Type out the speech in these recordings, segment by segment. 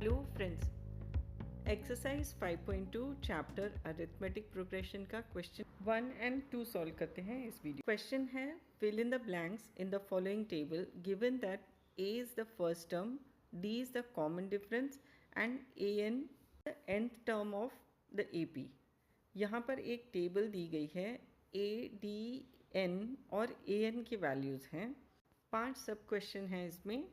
Hello friends, exercise 5.2 chapter arithmetic progression का question 1 and 2 solve करते हैं इस वीडियो। क्वेश्चन है fill in the blanks in the following table given that a is the first term, d is the common difference and an the nth term of the ap। यहाँ पर एक table दी गई है, a, d, n और an की values हैं। 5 सब question हैं इसमें।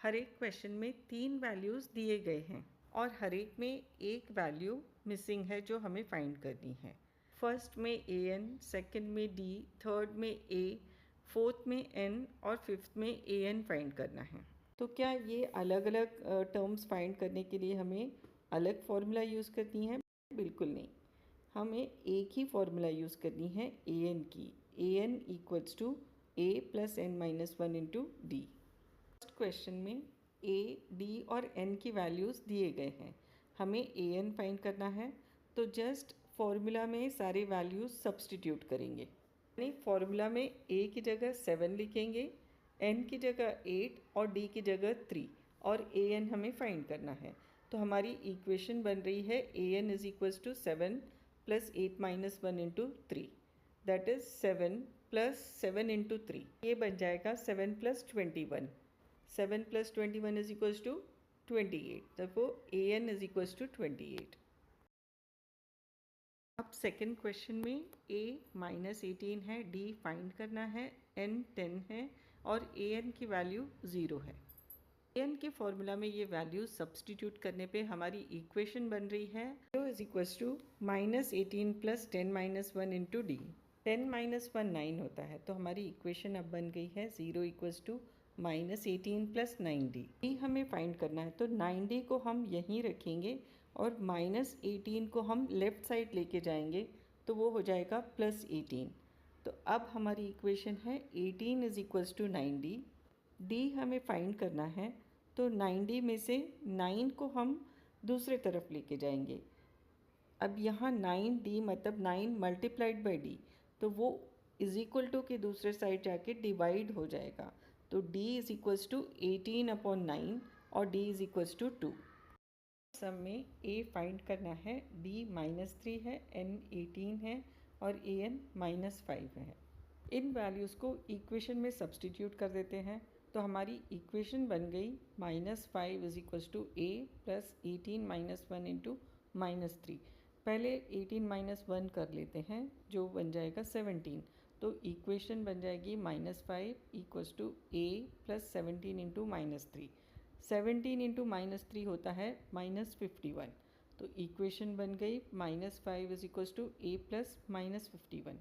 हर एक क्वेश्चन में 3 वैल्यूज़ दिए गए हैं और हर एक में एक वैल्यू मिसिंग है जो हमें फाइंड करनी है। फर्स्ट में an, सेकंड में d, थर्ड में a, फोर्थ में n और फिफ्थ में an फाइंड करना है। तो क्या ये अलग अलग टर्म्स फाइंड करने के लिए हमें अलग फार्मूला यूज़ करनी है? बिल्कुल नहीं, हमें एक ही फार्मूला यूज़ करनी है an की। an equals to a plus n minus 1 into D. First question में a, d और n की वैल्यूज़ दिए गए हैं, हमें an फाइंड करना है। तो जस्ट फॉर्मूला में सारे वैल्यूज़ सब्स्टिट्यूट करेंगे। यानी फॉर्मूला में a की जगह 7 लिखेंगे, n की जगह 8 और d की जगह 3 और an हमें फाइंड करना है। तो हमारी इक्वेशन बन रही है an is equals to 7 plus 8 minus 1 into 3, that is 7 plus 7 into 3। ये बन जाएगा 7 plus 21। 7 plus 21 is equals to 28. Therefore, an is equals to 28. अब सेकेंड क्वेश्चन में a माइनस 18 है, d फाइंड करना है, n 10 है और an की वैल्यू 0 है। an के फॉर्मूला में ये वैल्यू सब्स्टिट्यूट करने पे हमारी इक्वेशन बन रही है 0 is equals to minus 18 plus 10 minus 1 into D. 10 minus 1 9 होता है, तो हमारी इक्वेशन अब बन गई है 0 equals to minus 18 plus 9d। D हमें फाइंड करना है, तो 9d को हम यहीं रखेंगे और माइनस 18 को हम लेफ़्ट साइड लेके जाएंगे तो वो हो जाएगा प्लस 18। तो अब हमारी इक्वेशन है 18 is equals to 9d। d हमें फाइंड करना है, तो 9d में से 9 को हम दूसरे तरफ लेके जाएंगे। अब यहाँ 9d मतलब 9 मल्टीप्लाइड बाई d, तो वो इज इक्वल टू के दूसरे साइड जाके डिवाइड हो जाएगा। तो d is equals to 18 upon 9 और d is equals to 2। Sum में a फाइंड करना है, d माइनस 3 है, n 18 है और an माइनस 5 है। इन वैल्यूज़ को इक्वेशन में सब्स्टिट्यूट कर देते हैं, तो हमारी इक्वेशन बन गई minus 5 is equals to a plus 18 minus 1 into minus 3। पहले 18 माइनस 1 कर लेते हैं, जो बन जाएगा 17। तो इक्वेशन बन जाएगी minus 5 equals to a plus 17 into minus 3। 17 into minus 3 होता है माइनस 51। तो इक्वेशन बन गई minus 5 is equals to a plus minus 51।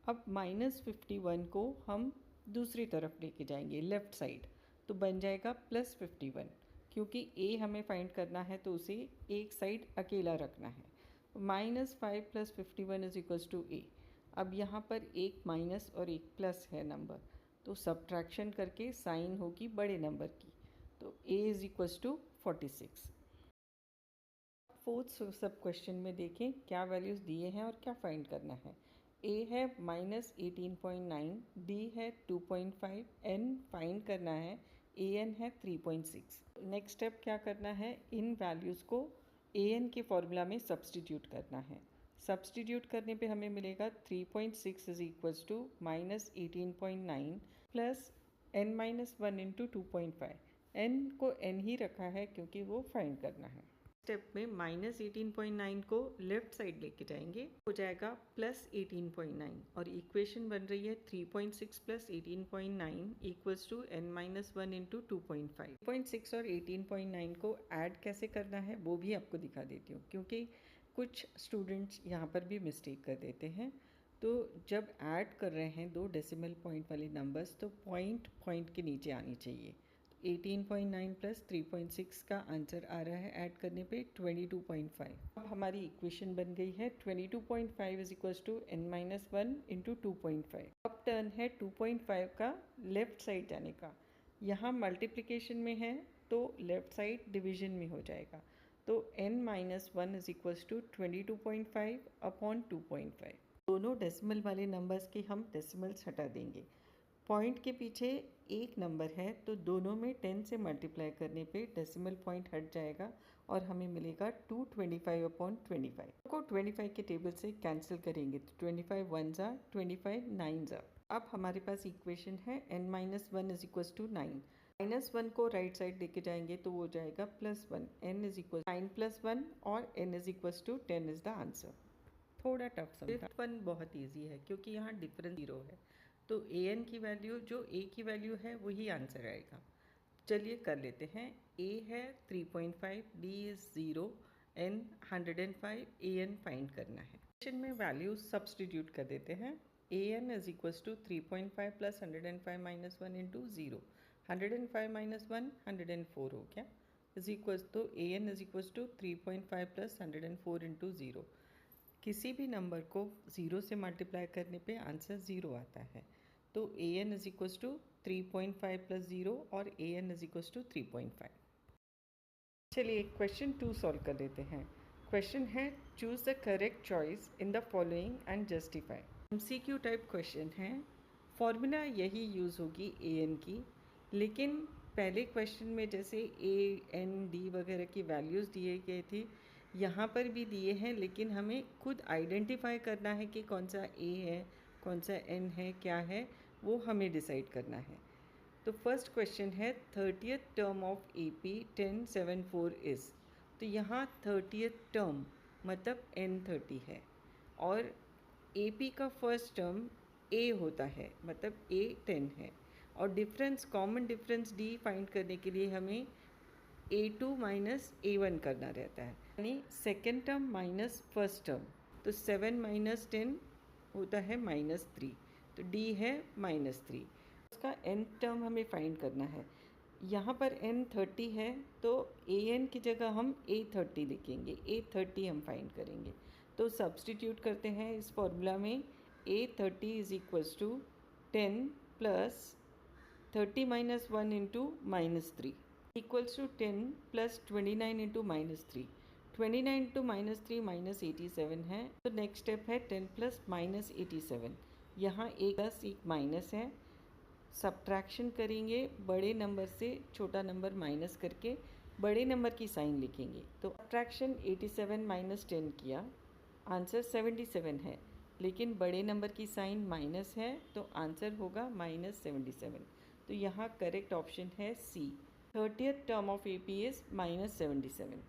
अब माइनस 51 को हम दूसरी तरफ लेके जाएंगे लेफ़्ट साइड, तो बन जाएगा प्लस 51। क्योंकि a हमें फाइंड करना है तो उसे एक साइड अकेला रखना है। Minus 5 plus 51 is equals to a। अब यहाँ पर एक माइनस और एक प्लस है नंबर, तो सब्ट्रैक्शन करके साइन होगी बड़े नंबर की, तो a is equals to 46। Fourth sub question में देखें क्या वैल्यूज़ दिए हैं और क्या फाइंड करना है। a है माइनस 18.9, d है 2.5, n फाइंड करना है, an है 3.6। नेक्स्ट स्टेप क्या करना है, इन वैल्यूज़ को an के फॉर्मूला में सब्स्टिट्यूट करना है। सब्स्टिट्यूट करने पे हमें मिलेगा 3.6 is equals to minus 18.9 plus n minus 1 into 2.5। n को n ही रखा है क्योंकि वो फाइंड करना है। स्टेप में माइनस 18.9 को लेफ्ट साइड लेके जाएंगे, हो जाएगा प्लस 18.9 और इक्वेशन बन रही है 3.6 plus 18.9 equals to n minus 1 into 2.5। 2.6 और 18.9 को ऐड कैसे करना है वो भी आपको दिखा देती हूँ, क्योंकि कुछ स्टूडेंट्स यहाँ पर भी मिस्टेक कर देते हैं। तो जब ऐड कर रहे हैं दो डेसिमल पॉइंट वाले नंबर्स, तो पॉइंट पॉइंट के नीचे आनी चाहिए। 18.9 प्लस 3.6 का आंसर आ रहा है ऐड करने पे 22.5। अब हमारी इक्वेशन बन गई है 22.5 is equals to n minus 1 into 2.5। अब टर्न है 2.5 का लेफ्ट साइड जाने का। यहाँ मल्टीप्लिकेशन में है तो लेफ्ट साइड डिवीजन में हो जाएगा, तो n minus 1 is equals to 22.5 upon 2.5। दोनों डेसिमल वाले नंबर्स के हम डेसिमल्स हटा देंगे। पॉइंट के पीछे एक नंबर है तो दोनों में 10 से मल्टीप्लाई करने पे डेसिमल पॉइंट हट जाएगा और हमें मिलेगा 225/25 को 25 के टेबल से कैंसिल करेंगे तो 25 1 ज़ा 25 9 ज़ा। अब हमारे पास इक्वेशन है n-1 = 9। -1 को राइट साइड लेके जाएंगे तो वो जाएगा +1, n = 9 + 1 और n = 10 इज द आंसर। थोड़ा टफ समझा। फिफ्थ वन बहुत इजी है क्योंकि यहाँ डिफरेंस 0 है तो an की वैल्यू जो a की वैल्यू है वही आंसर आएगा। चलिए कर लेते हैं। a है 3.5, d is 0, n 105, an find करना है। क्वेश्चन में वैल्यू सब्सटीट्यूट कर देते हैं। an = 3.5 + 105 - 1 × 0, 105 - 1 104 हो गया, इज इक्वल तो an = 3.5 + 104 × 0। किसी भी नंबर को 0 से मल्टीप्लाई करने पे आंसर 0 आता है तो an = 3.5 + 0 और an = 3.5। चलिए क्वेश्चन 2 सॉल्व कर लेते हैं। क्वेश्चन है choose the correct choice in the following and justify. MCQ type question है। फॉर्मूला यही यूज़ होगी an की, लेकिन पहले क्वेश्चन में जैसे a n d वगैरह की वैल्यूज़ दिए गए थे, यहाँ पर भी दिए हैं, लेकिन हमें खुद आइडेंटिफाई करना है कि कौन सा a है, कौन सा n है, क्या है, वो हमें डिसाइड करना है। तो फर्स्ट क्वेश्चन है 30th term of AP 1074 is. तो यहाँ 30th टर्म मतलब n30 है और AP का फर्स्ट टर्म A होता है मतलब A 10 है और difference common difference D find करने के लिए हमें A2 - A1 करना रहता है, यानी second term minus first term. तो 7 - 10 होता है -3, तो D है -3। उसका n टर्म हमें फाइंड करना है। यहाँ पर n 30 है तो an की जगह हम A30 लिखेंगे, A30 हम फाइंड करेंगे। तो सब्सटीट्यूट करते हैं इस फॉर्मूला में। A30 = 10 + 30 - 1 × -3 = 10 + 29 × -3। 29 × -3 -87 है, तो नेक्स्ट स्टेप है 10 + -87। यहाँ एक प्लस एक माइनस है, सब्ट्रैक्शन करेंगे, बड़े नंबर से छोटा नंबर माइनस करके बड़े नंबर की साइन लिखेंगे। तो सब्ट्रैक्शन 87 - 10 किया, आंसर 77 है, लेकिन बड़े नंबर की साइन माइनस है तो आंसर होगा -77। तो यहाँ करेक्ट ऑप्शन है C। 30th term of AP is -77।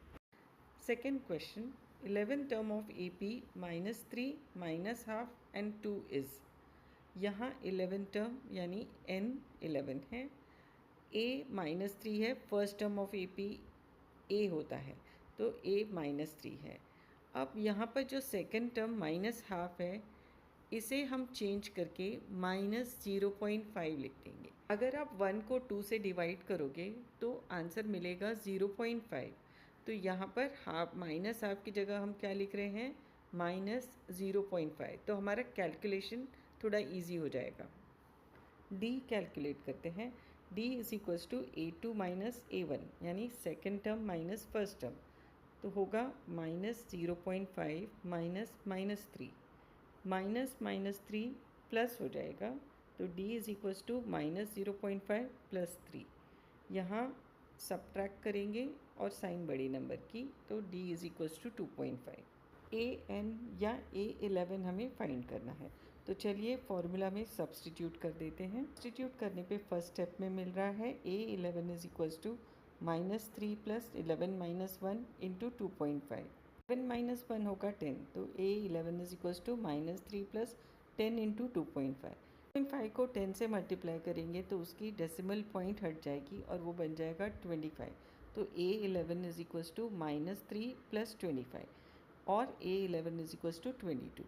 Second question 11th term of AP -3 -1/2 and 2 is. यहाँ 11 टर्म यानी n 11 है, a -3 है, first term of AP a होता है तो a -3 है। अब यहाँ पर जो सेकंड टर्म -1/2 है, इसे हम चेंज करके -0.5 लिख देंगे। अगर आप 1 को 2 से डिवाइड करोगे तो आंसर मिलेगा 0.5। तो यहाँ पर -1/2 की जगह हम क्या लिख रहे हैं, -0.5। तो हमारा कैलकुलेशन थोड़ा इजी हो जाएगा। D कैलकुलेट करते हैं। D = A2 - A1 यानी second term minus first term, तो होगा -0.5 -3 -3 प्लस हो जाएगा, तो D = -0.5 + 3। यहाँ सब्ट्रैक्ट करेंगे और साइन बड़ी नंबर की, तो D = 2.5। an या A11 हमें फाइंड करना है। तो चलिए फॉर्मूला में सब्सटीट्यूट कर देते हैं। सब्सटीट्यूट करने पे फर्स्ट स्टेप में मिल रहा है A11 = -3 + 11 - 1 × 2.5। 11 - 1 होगा 10, तो A11 = -3 + 10 × 2.5। 2.5 को 10 से मल्टीप्लाई करेंगे तो उसकी डेसिमल पॉइंट हट जाएगी और वो बन जाएगा 25। तो A11 = -3 + 25 और A11 = 22।